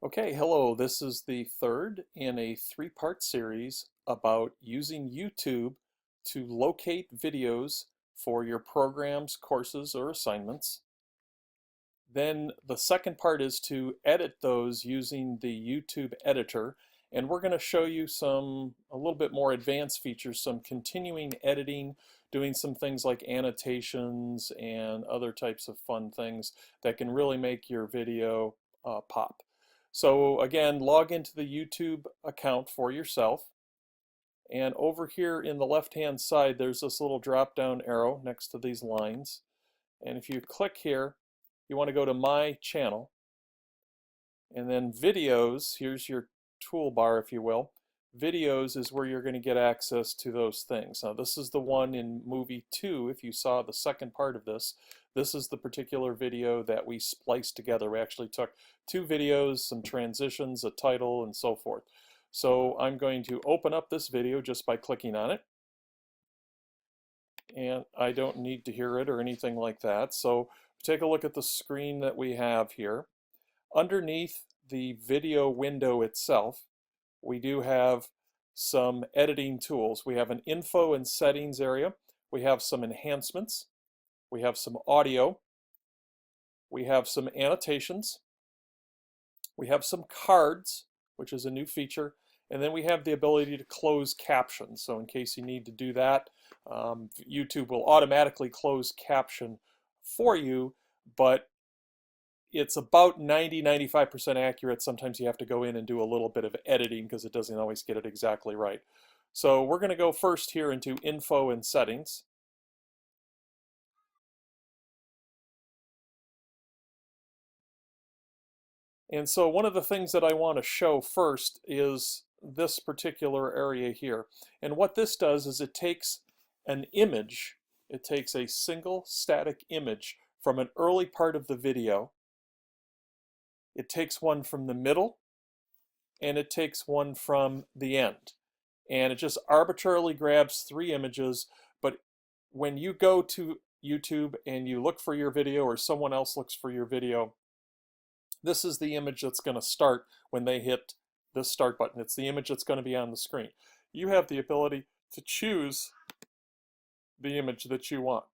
Okay, hello. This is the third in a three-part series about using YouTube to locate videos for your programs, courses, or assignments. Then the second part is to edit those using the YouTube editor, and we're going to show you a little bit more advanced features, some continuing editing, doing some things like annotations and other types of fun things that can really make your video pop. So again, log into the YouTube account for yourself. And over here in the left-hand side, there's this little drop-down arrow next to these lines. And if you click here, you want to go to My Channel. And then Videos, here's your toolbar, if you will. Videos is where you're going to get access to those things. Now, this is the one in Movie 2. If you saw the second part of this, this is the particular video that we spliced together. We actually took two videos, some transitions, a title, and so forth. So I'm going to open up this video just by clicking on it. And I don't need to hear it or anything like that. So take a look at the screen that we have here. Underneath the video window itself, we do have some editing tools. We have an info and settings area. We have some enhancements. We have some audio. We have some annotations. We have some cards, which is a new feature. And then we have the ability to close captions. So in case you need to do that, YouTube will automatically close caption for you, but it's about 90-95% accurate. Sometimes you have to go in and do a little bit of editing because it doesn't always get it exactly right. So we're going to go first here into info and settings. And so one of the things that I want to show first is this particular area here. And what this does is it takes an image, it takes a single static image from an early part of the video. It takes one from the middle, and it takes one from the end. And it just arbitrarily grabs three images, but when you go to YouTube and you look for your video or someone else looks for your video, this is the image that's going to start when they hit this start button. It's the image that's going to be on the screen. You have the ability to choose the image that you want.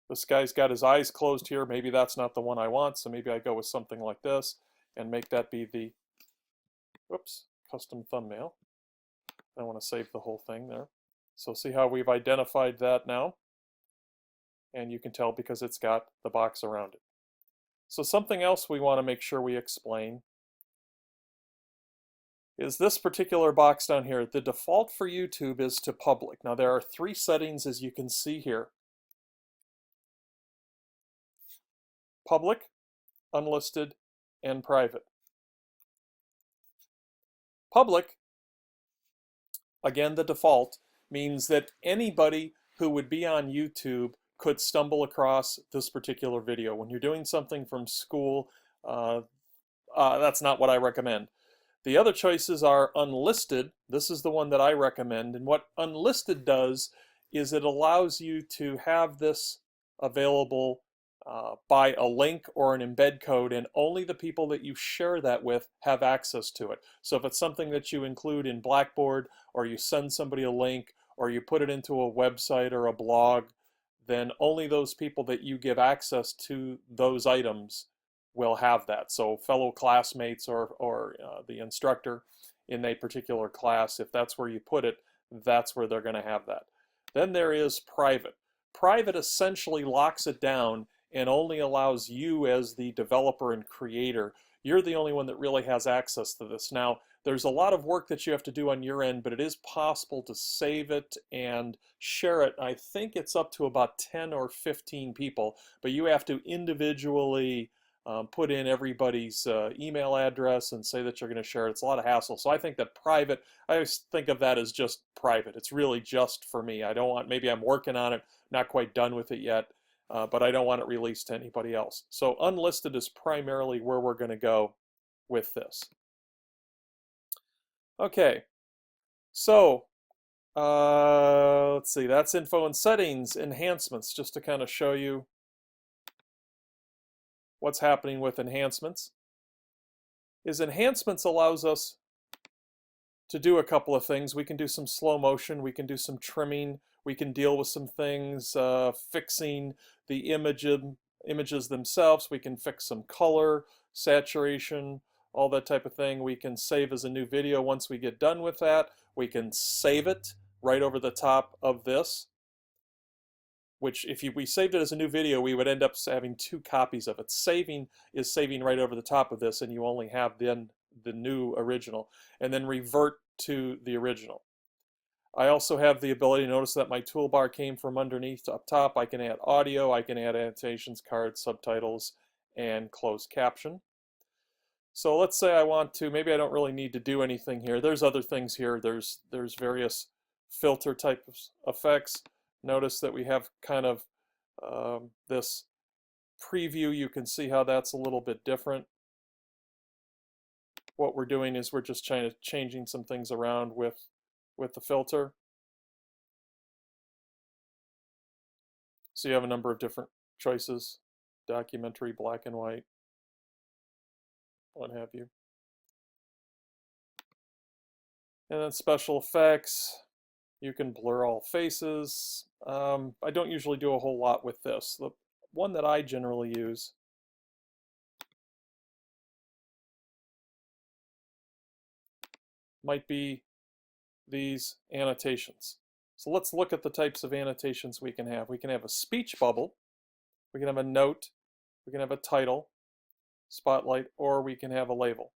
This guy's got his eyes closed here. Maybe that's not the one I want, so maybe I go with something like this and make that be the, whoops, custom thumbnail. I want to save the whole thing there. So see how we've identified that now? And you can tell because it's got the box around it. So something else we want to make sure we explain is this particular box down here. The default for YouTube is to public. Now there are three settings, as you can see here. Public, unlisted, and private. Public, again the default, means that anybody who would be on YouTube could stumble across this particular video. When you're doing something from school, that's not what I recommend. The other choices are unlisted. This is the one that I recommend. And what unlisted does is it allows you to have this available by a link or an embed code, and only the people that you share that with have access to it. So if it's something that you include in Blackboard, or you send somebody a link, or you put it into a website or a blog, then only those people that you give access to those items will have that. So fellow classmates or the instructor in a particular class, if that's where you put it, that's where they're going to have that. Then there is private. Private essentially locks it down and only allows you as the developer and creator. You're the only one that really has access to this. Now, there's a lot of work that you have to do on your end, but it is possible to save it and share it. I think it's up to about 10 or 15 people, but you have to individually put in everybody's email address and say that you're going to share it. It's a lot of hassle. So I think that private, I always think of that as just private. It's really just for me. I don't want, maybe I'm working on it, not quite done with it yet, but I don't want it released to anybody else. So unlisted is primarily where we're going to go with this. Okay, so let's see, that's info and settings, enhancements, just to kind of show you what's happening with enhancements. is Enhancements allows us to do a couple of things. We can do some slow motion, we can do some trimming, we can deal with some things, fixing the images themselves, we can fix some color, saturation, all that type of thing. We can save as a new video once we get done with that. We can save it right over the top of this, which if we saved it as a new video, we would end up having 2 copies of it. Saving is saving right over the top of this, and you only have then the new original, and then revert to the original. I also have the ability, notice that my toolbar came from underneath up top. I can add audio, I can add annotations, cards, subtitles, and closed caption. So let's say I want to, maybe I don't really need to do anything here. There's other things here. There's various filter type of effects. Notice that we have kind of this preview. You can see how that's a little bit different. What we're doing is we're just changing some things around with the filter. So you have a number of different choices: documentary, black and white, what have you. And then special effects, you can blur all faces. I don't usually do a whole lot with this. The one that I generally use might be these annotations. So let's look at the types of annotations we can have. We can have a speech bubble, we can have a note, we can have a title, spotlight, or we can have a label.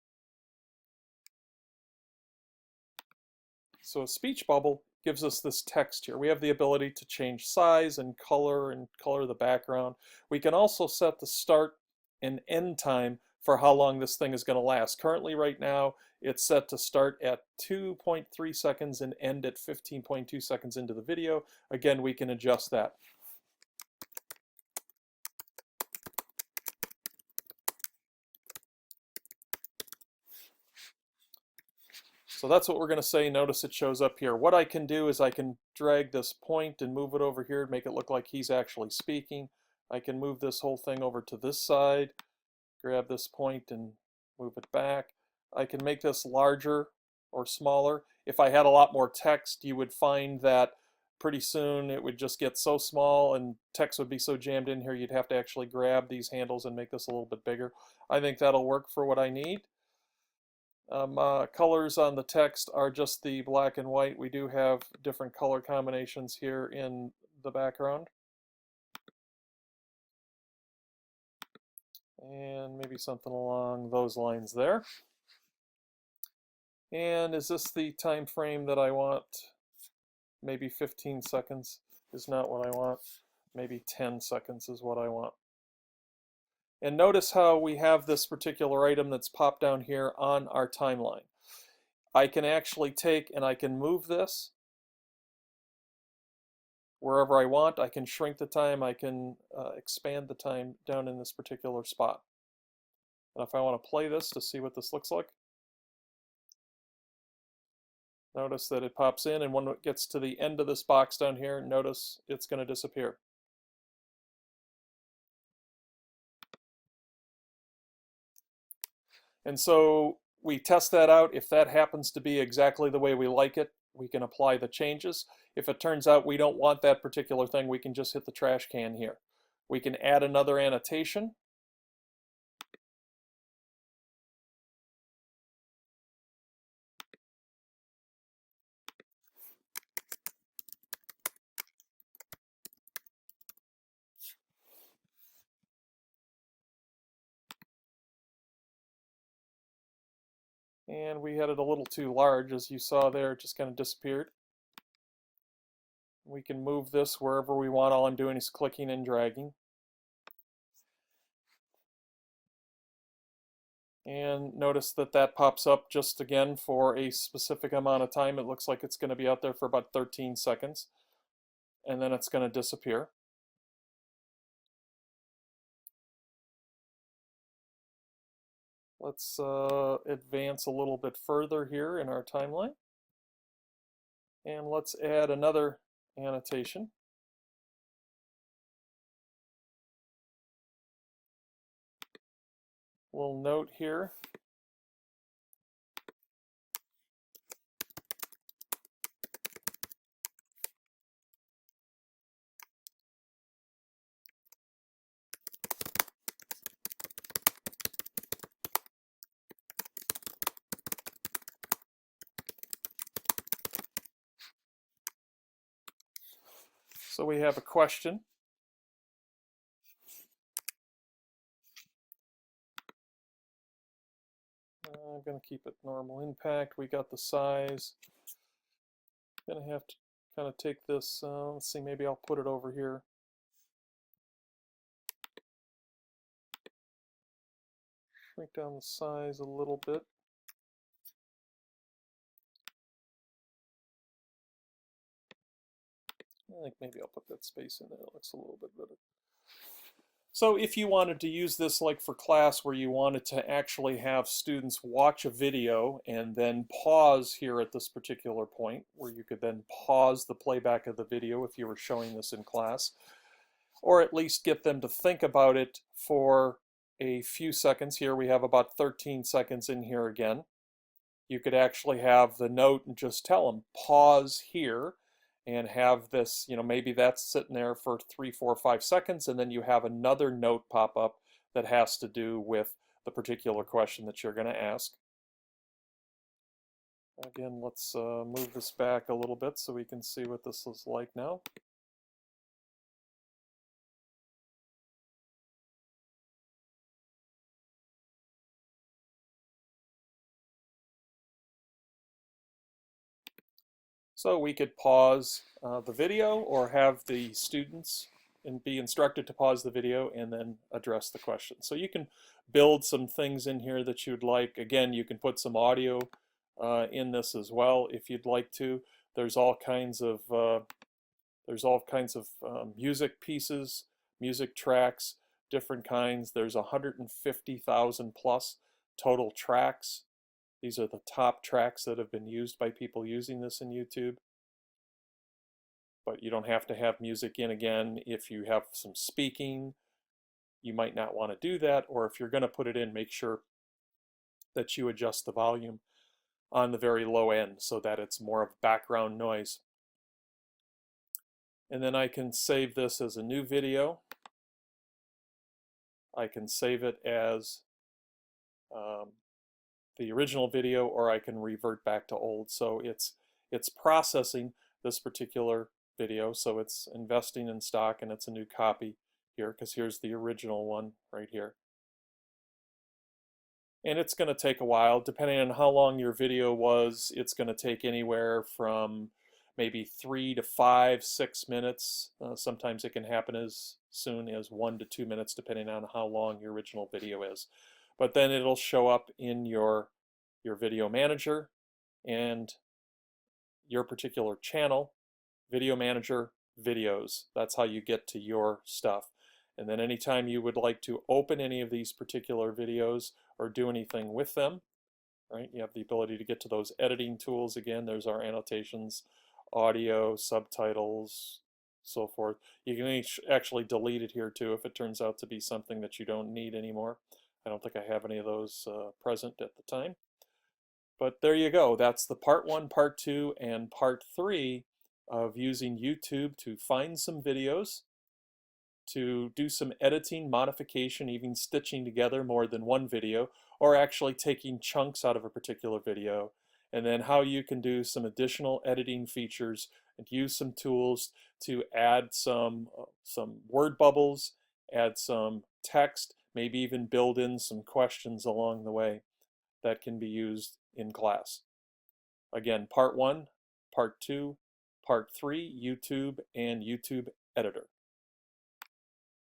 So a speech bubble gives us this text here. We have the ability to change size and color the background. We can also set the start and end time for how long this thing is going to last. Currently right now it's set to start at 2.3 seconds and end at 15.2 seconds into the video. Again, we can adjust that. So that's what we're going to say. Notice it shows up here. What I can do is I can drag this point and move it over here and make it look like he's actually speaking. I can move this whole thing over to this side, grab this point and move it back. I can make this larger or smaller. If I had a lot more text, you would find that pretty soon it would just get so small and text would be so jammed in here you'd have to actually grab these handles and make this a little bit bigger. I think that'll work for what I need. Colors on the text are just the black and white. We do have different color combinations here in the background. And maybe something along those lines there. And is this the time frame that I want? Maybe 15 seconds is not what I want. Maybe 10 seconds is what I want. And notice how we have this particular item that's popped down here on our timeline. I can actually take and I can move this wherever I want. I can shrink the time. I can expand the time down in this particular spot. And if I want to play this to see what this looks like, notice that it pops in, and when it gets to the end of this box down here, notice it's going to disappear. And so we test that out. If that happens to be exactly the way we like it, we can apply the changes. If it turns out we don't want that particular thing, we can just hit the trash can here. We can add another annotation. And we had it a little too large, as you saw there, it just kind of disappeared. We can move this wherever we want. All I'm doing is clicking and dragging. And notice that that pops up just again for a specific amount of time. It looks like it's going to be out there for about 13 seconds. And then it's going to disappear. Let's advance a little bit further here in our timeline. And let's add another annotation. We'll note here So we have a question. I'm going to keep it normal impact. We got the size. Going to have to kind of take this, let's see, maybe I'll put it over here. Shrink down the size a little bit. I think maybe I'll put that space in there. It looks a little bit better. So if you wanted to use this like for class where you wanted to actually have students watch a video and then pause here at this particular point, where you could then pause the playback of the video if you were showing this in class, or at least get them to think about it for a few seconds. Here we have about 13 seconds in here again. You could actually have the note and just tell them pause here and have this, maybe that's sitting there for 3, 4, 5 seconds, and then you have another note pop up that has to do with the particular question that you're going to ask. Again, let's move this back a little bit so we can see what this is like now. So we could pause the video or have the students and be instructed to pause the video and then address the question. So you can build some things in here that you'd like. Again, you can put some audio in this as well if you'd like to. There's all kinds of music pieces, music tracks, different kinds. There's 150,000 plus total tracks. These are the top tracks that have been used by people using this in YouTube. But you don't have to have music in. Again, if you have some speaking, you might not want to do that. Or if you're going to put it in, make sure that you adjust the volume on the very low end so that it's more of background noise. And then I can save this as a new video. I can save it as the original video, or I can revert back to old. So it's processing this particular video, so it's investing in stock, and it's a new copy here because here's the original one right here. And it's going to take a while, depending on how long your video was. It's going to take anywhere from maybe 3 to 5, 6 minutes. Sometimes it can happen as soon as 1 to 2 minutes, depending on how long your original video is. But then it'll show up in your video manager and your particular channel, video manager, videos. That's how you get to your stuff. And then anytime you would like to open any of these particular videos or do anything with them, right, you have the ability to get to those editing tools. Again, there's our annotations, audio, subtitles, so forth. You can actually delete it here too if it turns out to be something that you don't need anymore. I don't think I have any of those present at the time. But there you go. That's the part 1, part 2, and part 3 of using YouTube to find some videos, to do some editing, modification, even stitching together more than one video, or actually taking chunks out of a particular video, and then how you can do some additional editing features and use some tools to add some word bubbles, add some text, maybe even build in some questions along the way that can be used in class. Again, part 1, part 2, part 3, YouTube and YouTube Editor.